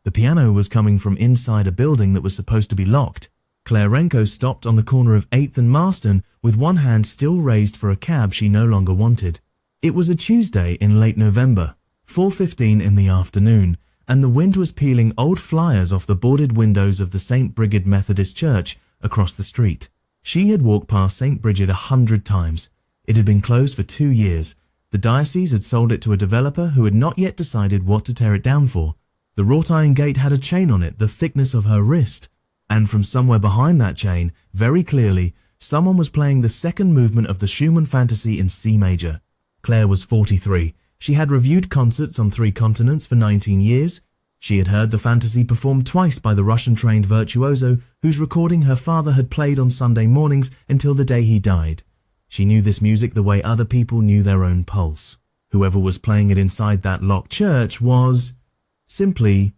The piano was coming from inside a building that was supposed to be locked. Clarenko stopped on the corner of 8th and Marston with one hand still raised for a cab she no longer wanted. It was a Tuesday in late November, 4:15 in the afternoon, and the wind was peeling old flyers off the boarded windows of the St. Brigid Methodist Church across the street. She had walked past St. Brigid 100 times. It had been closed for 2 years. The diocese had sold it to a developer who had not yet decided what to tear it down for. The wrought iron gate had a chain on it the thickness of her wrist, and from somewhere behind that chain, very clearly, someone was playing the second movement of the Schumann Fantasie in C major. Claire was 43. She had reviewed concerts on 3 continents for 19 years. She had heard the Fantasie performed twice by the Russian-trained virtuoso whose recording her father had played on Sunday mornings until the day he died. She knew this music the way other people knew their own pulse. Whoever was playing it inside that locked church was simply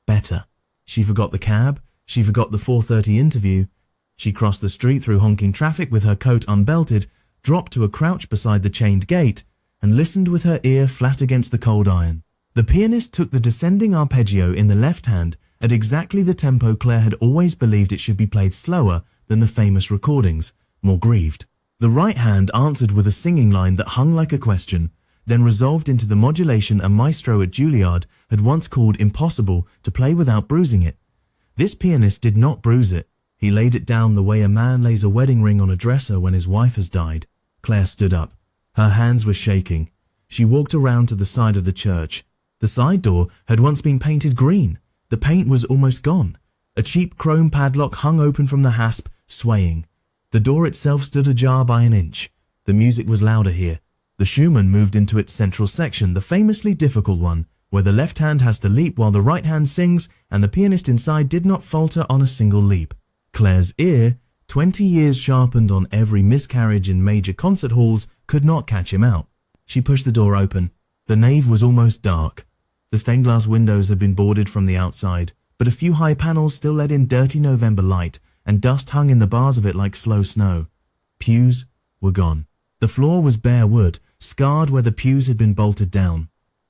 better. She forgot the cab. She forgot the 4:30 interview. She crossed the street through honking traffic with her coat unbelted, dropped to a crouch beside the chained gate, and listened with her ear flat against the cold iron. The pianist took the descending arpeggio in the left hand at exactly the tempo Claire had always believed it should be played slower than the famous recordings, more grieved. The right hand answered with a singing line that hung like a question, then resolved into the modulation a maestro at Juilliard had once called impossible to play without bruising it. This pianist did not bruise it. He laid it down the way a man lays a wedding ring on a dresser when his wife has died. Claire stood up. Her hands were shaking. She walked around to the side of the church. The side door had once been painted green. The paint was almost gone. A cheap chrome padlock hung open from the hasp, swaying. The door itself stood ajar by an inch. The music was louder here. The Schumann moved into its central section, the famously difficult one, where the left hand has to leap while the right hand sings, and the pianist inside did not falter on a single leap. Claire's ear, 20 years sharpened on every miscarriage in major concert halls, could not catch him out. She pushed the door open. The nave was almost dark. The stained glass windows had been boarded from the outside, but a few high panels still let in dirty November light, and dust hung in the bars of it like slow snow. Pews were gone. The floor was bare wood, scarred where the pews had been bolted down.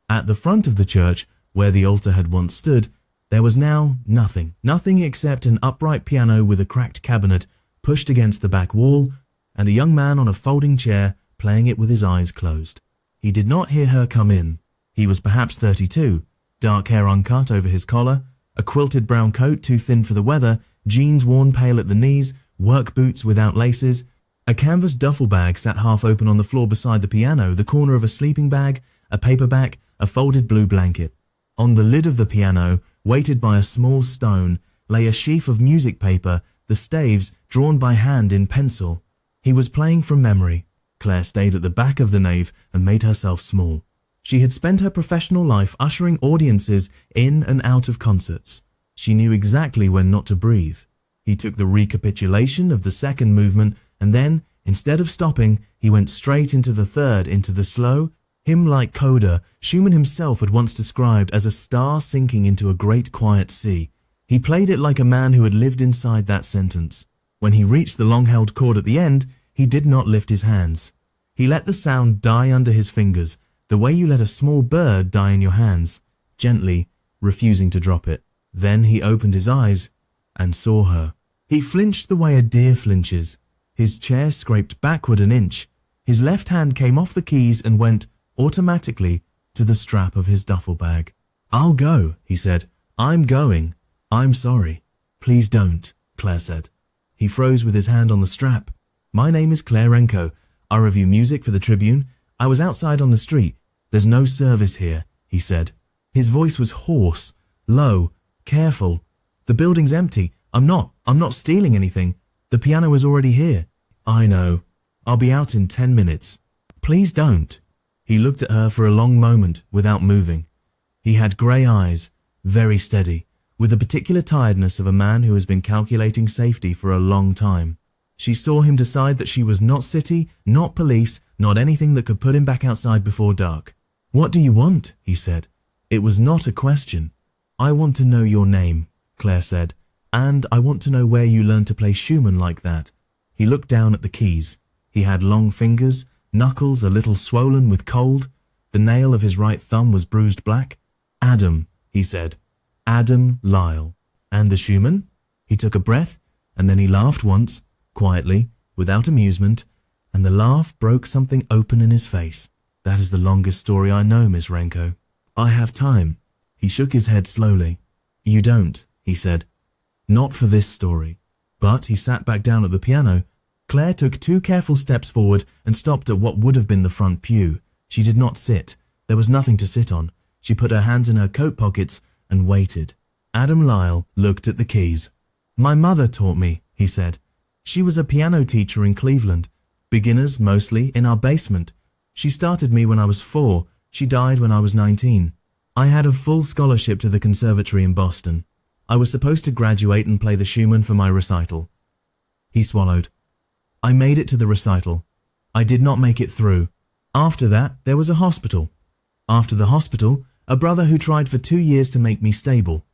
At the front of the church, where the altar had once stood, there was now nothing except an upright piano with a cracked cabinet pushed against the back wall, and a young man on a folding chair playing it with his eyes closed. He did not hear her come in. He was perhaps 32, dark hair uncut over his collar, a quilted brown coat too thin for the weather, jeans worn pale at the knees, work boots without laces. A canvas duffel bag sat half open on the floor beside the piano, the corner of a sleeping bag, a paperback, a folded blue blanket. On the lid of the piano, weighted by a small stone, lay a sheaf of music paper, the staves drawn by hand in pencil. He was playing from memory. Claire stayed at the back of the nave and made herself small. She had spent her professional life ushering audiences in and out of concerts. She knew exactly when not to breathe. He took the recapitulation of the second movement, and then, instead of stopping, he went straight into the third, into the slow, hymn-like coda Schumann himself had once described as a star sinking into a great quiet sea. He played it like a man who had lived inside that sentence. When he reached the long-held chord at the end, he did not lift his hands. He let the sound die under his fingers, the way you let a small bird die in your hands, gently, refusing to drop it. Then he opened his eyes and saw her. He flinched the way a deer flinches. His chair scraped backward an inch. His left hand came off the keys and went, automatically, to the strap of his duffel bag. "I'll go," he said. "I'm going. I'm sorry." "Please don't," Claire said. He froze with his hand on the strap. "My name is Clarenko. I review music for the Tribune. I was outside on the street. There's no service here," he said. His voice was hoarse, low, careful. "The building's empty. I'm not stealing anything. The piano is already here." "I know. I'll be out in 10 minutes. Please don't." He looked at her for a long moment without moving. He had grey eyes, very steady, with the particular tiredness of a man who has been calculating safety for a long time. She saw him decide that she was not city, not police, not anything that could put him back outside before dark. "What do you want?" he said. It was not a question. "I want to know your name," Claire said, "and I want to know where you learned to play Schumann like that." He looked down at the keys. He had long fingers, knuckles a little swollen with cold. The nail of his right thumb was bruised black. "Adam," he said. Adam Lyle. And the Schumann? He took a breath, and then he laughed once, quietly, without amusement, and the laugh broke something open in his face. That is the longest story I know, Miss Renko. I have time. He shook his head slowly. You don't, he said. Not for this story. But he sat back down at the piano. Claire took 2 careful steps forward and stopped at what would have been the front pew. She did not sit. There was nothing to sit on. She put her hands in her coat pockets and waited. Adam Lyle looked at the keys. My mother taught me, he said. She was a piano teacher in Cleveland. Beginners, mostly, in our basement. She started me when I was 4. She died when I was 19. I had a full scholarship to the conservatory in Boston. I was supposed to graduate and play the Schumann for my recital. He swallowed. I made it to the recital. I did not make it through. After that, there was a hospital. After the hospital, a brother who tried for 2 years to make me stable.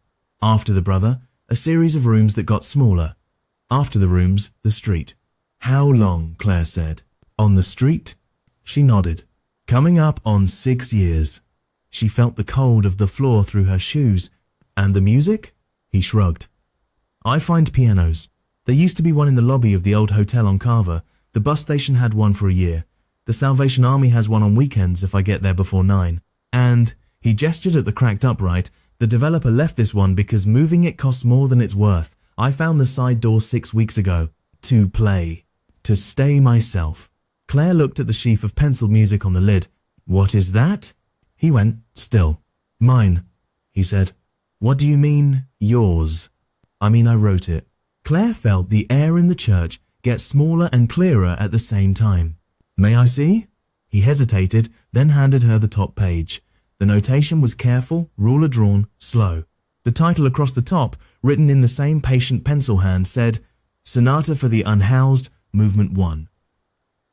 After the brother, a series of rooms that got smaller. After the rooms, the street. How long? Claire said. On the street? She nodded. Coming up on 6 years. She felt the cold of the floor through her shoes. And the music? He shrugged. I find pianos. There used to be one in the lobby of the old hotel on Carver. The bus station had one for a year. The Salvation Army has one on weekends if I get there before 9. And, he gestured at the cracked upright, the developer left this one because moving it costs more than it's worth. I found the side door 6 weeks ago. To play. To stay myself. Claire looked at the sheaf of pencil music on the lid. What is that? He went still. Mine, he said. What do you mean, yours? I mean I wrote it. Claire felt the air in the church get smaller and clearer at the same time. May I see? He hesitated, then handed her the top page. The notation was careful, ruler drawn, slow. The title across the top, written in the same patient pencil hand, said, Sonata for the Unhoused, Movement 1.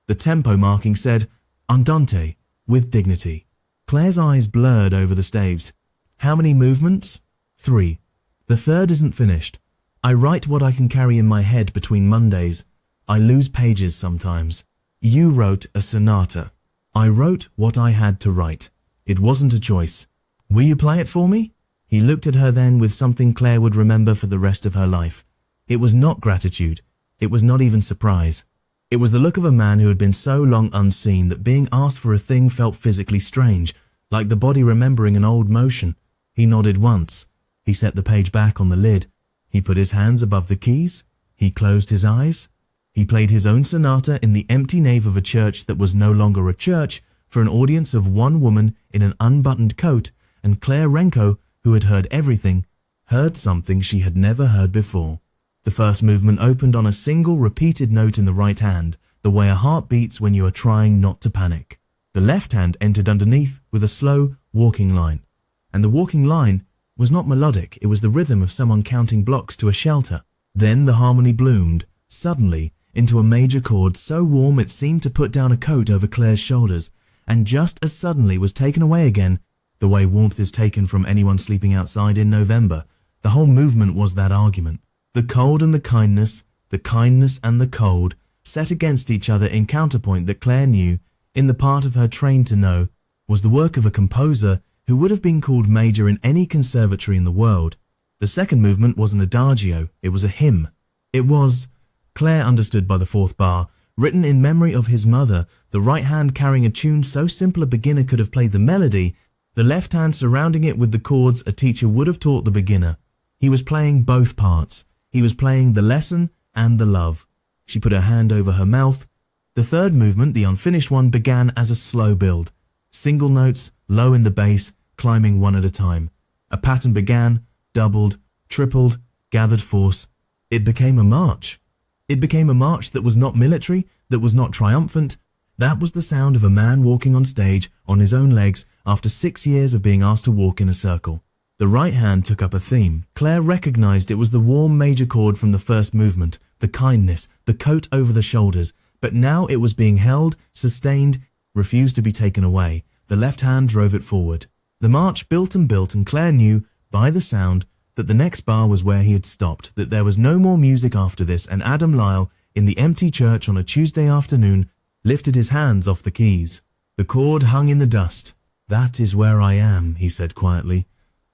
The tempo marking said, Andante, with dignity. Claire's eyes blurred over the staves. How many movements? 3. The third isn't finished. I write what I can carry in my head between Mondays. I lose pages sometimes. You wrote a sonata. I wrote what I had to write. It wasn't a choice. Will you play it for me? He looked at her then with something Claire would remember for the rest of her life. It was not gratitude. It was not even surprise. It was the look of a man who had been so long unseen that being asked for a thing felt physically strange, like the body remembering an old motion. He nodded once. He set the page back on the lid. He put his hands above the keys. He closed his eyes. He played his own sonata in the empty nave of a church that was no longer a church for an audience of one woman in an unbuttoned coat, and Claire Renko, who had heard everything, heard something she had never heard before. The first movement opened on a single repeated note in the right hand, the way a heart beats when you are trying not to panic. The left hand entered underneath with a slow walking line, and the walking line was not melodic, it was the rhythm of someone counting blocks to a shelter. Then the harmony bloomed, suddenly, into a major chord so warm it seemed to put down a coat over Claire's shoulders, and just as suddenly was taken away again, the way warmth is taken from anyone sleeping outside in November. The whole movement was that argument. The cold and the kindness and the cold, set against each other in counterpoint that Claire knew, in the part of her trained to know, was the work of a composer who would have been called major in any conservatory in the world. The second movement was an adagio, it was a hymn. It was, Claire understood by the fourth bar, written in memory of his mother, the right hand carrying a tune so simple a beginner could have played the melody, the left hand surrounding it with the chords a teacher would have taught the beginner. He was playing both parts. He was playing the lesson and the love. She put her hand over her mouth. The third movement, the unfinished one, began as a slow build. Single notes, low in the bass, climbing one at a time. A pattern began, doubled, tripled, gathered force. It became a march. It became a march that was not military, that was not triumphant. That was the sound of a man walking on stage on his own legs after 6 years of being asked to walk in a circle. The right hand took up a theme. Claire recognized it was the warm major chord from the first movement, the kindness, the coat over the shoulders, but now it was being held, sustained, refused to be taken away. The left hand drove it forward. The march built, and Claire knew, by the sound, that the next bar was where he had stopped, that there was no more music after this, and Adam Lyle, in the empty church on a Tuesday afternoon, lifted his hands off the keys. The chord hung in the dust. That is where I am, he said quietly.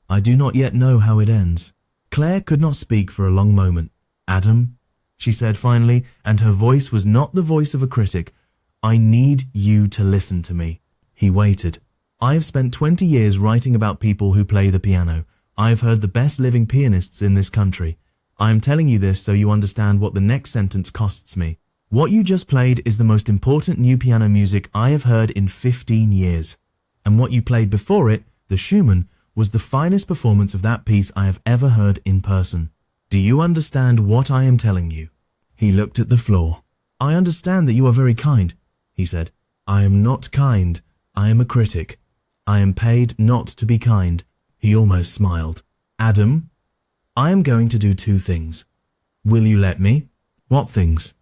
I do not yet know how it ends." Claire could not speak for a long moment. "Adam," she said finally, and her voice was not the voice of a critic, "I need you to listen to me." He waited. "I have spent 20 years writing about people who play the piano. I have heard the best living pianists in this country. I am telling you this so you understand what the next sentence costs me. What you just played is the most important new piano music I have heard in 15 years. And what you played before it, the Schumann, was the finest performance of that piece I have ever heard in person. Do you understand what I am telling you?" He looked at the floor. "I understand that you are very kind," he said. "I am not kind. I am a critic. I am paid not to be kind." He almost smiled. "Adam, I am going to do 2 things. Will you let me?" "What things?"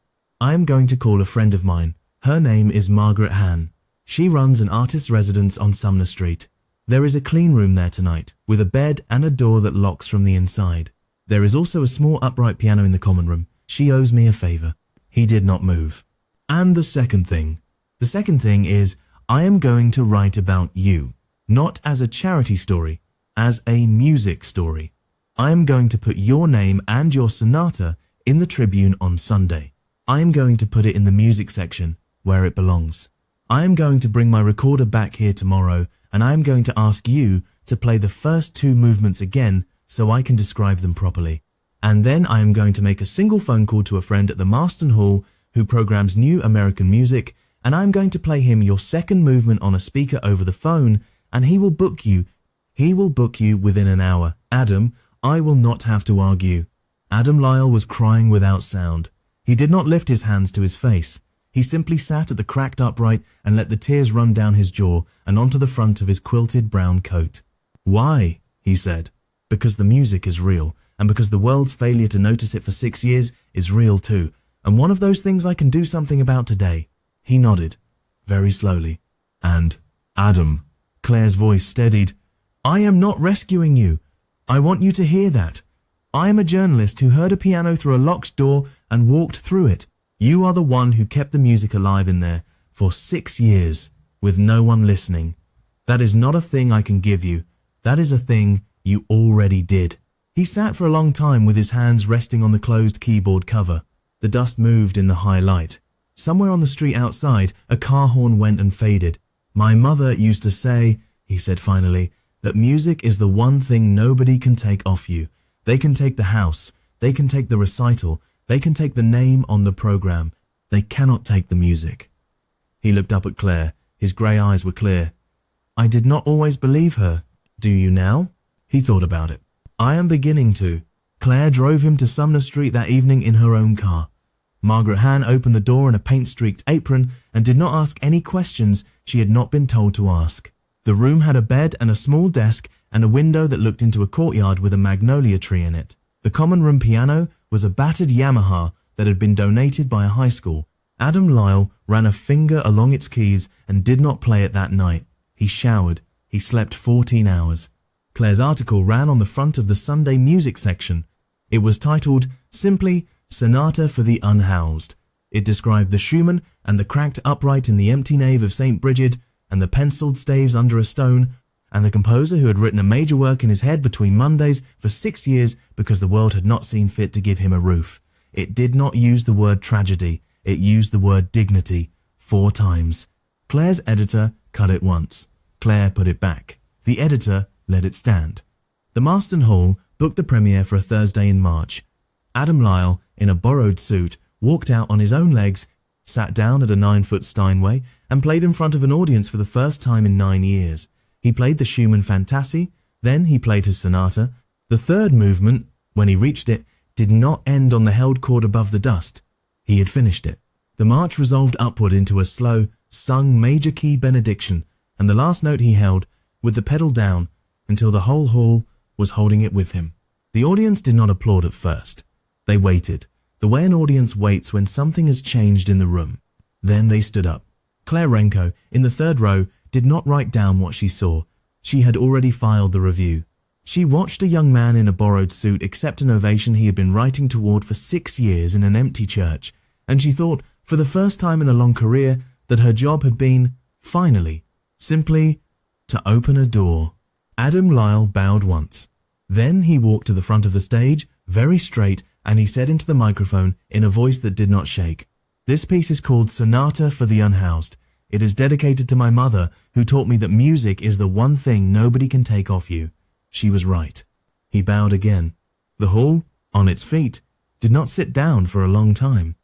"I am going to call a friend of mine. Her name is Margaret Hahn. She runs an artist's residence on Sumner Street. There is a clean room there tonight, with a bed and a door that locks from the inside. There is also a small upright piano in the common room. She owes me a favor." He did not move. "And the second thing? The second thing is, I am going to write about you, not as a charity story, as a music story. I am going to put your name and your sonata in the Tribune on Sunday. I am going to put it in the music section, where it belongs. I am going to bring my recorder back here tomorrow, and I am going to ask you to play the first 2 movements again so I can describe them properly. And then I am going to make a single phone call to a friend at the Marston Hall who programs new American music, and I am going to play him your second movement on a speaker over the phone, and he will book you. He will book you within an hour. Adam, I will not have to argue." Adam Lyle was crying without sound. He did not lift his hands to his face. He simply sat at the cracked upright and let the tears run down his jaw and onto the front of his quilted brown coat. "Why?" he said. "Because the music is real, and because the world's failure to notice it for 6 years is real too, and one of those things I can do something about today." He nodded, very slowly. "And, Adam," Claire's voice steadied, "I am not rescuing you. I want you to hear that. I am a journalist who heard a piano through a locked door and walked through it. You are the one who kept the music alive in there for 6 years with no one listening. That is not a thing I can give you. That is a thing you already did." He sat for a long time with his hands resting on the closed keyboard cover. The dust moved in the high light. Somewhere on the street outside, a car horn went and faded. "My mother used to say," he said finally, "that music is the one thing nobody can take off you. They can take the house, they can take the recital, they can take the name on the program. They cannot take the music." He looked up at Claire. His grey eyes were clear. "I did not always believe her. Do you now?" He thought about it. "I am beginning to." Claire drove him to Sumner Street that evening in her own car. Margaret Hahn opened the door in a paint-streaked apron and did not ask any questions she had not been told to ask. The room had a bed and a small desk and a window that looked into a courtyard with a magnolia tree in it. The common room piano was a battered Yamaha that had been donated by a high school. Adam Lyle ran a finger along its keys and did not play it that night. He showered. He slept 14 hours. Claire's article ran on the front of the Sunday music section. It was titled, simply, "Sonata for the Unhoused." It described the Schumann and the cracked upright in the empty nave of St. Bridget and the penciled staves under a stone, and the composer who had written a major work in his head between Mondays for 6 years because the world had not seen fit to give him a roof. It did not use the word tragedy. It used the word dignity 4 times. Claire's editor cut it once. Claire put it back. The editor let it stand. The Marston Hall booked the premiere for a Thursday in March. Adam Lyle, in a borrowed suit, walked out on his own legs, sat down at a 9-foot Steinway, and played in front of an audience for the first time in 9 years. He played the Schumann Fantasie, then he played his sonata. The third movement, when he reached it, did not end on the held chord above the dust. He had finished it. The march resolved upward into a slow, sung major key benediction, and the last note he held, with the pedal down, until the whole hall was holding it with him. The audience did not applaud at first. They waited, the way an audience waits when something has changed in the room. Then they stood up. Claire Renko, in the third row, did not write down what she saw. She had already filed the review. She watched a young man in a borrowed suit accept an ovation he had been writing toward for 6 years in an empty church, and she thought, for the first time in a long career, that her job had been, finally, simply to open a door. Adam Lyle bowed once. Then he walked to the front of the stage, very straight, and he said into the microphone in a voice that did not shake, "This piece is called Sonata for the Unhoused. It is dedicated to my mother, who taught me that music is the one thing nobody can take off you. She was right." He bowed again. The hall, on its feet, did not sit down for a long time.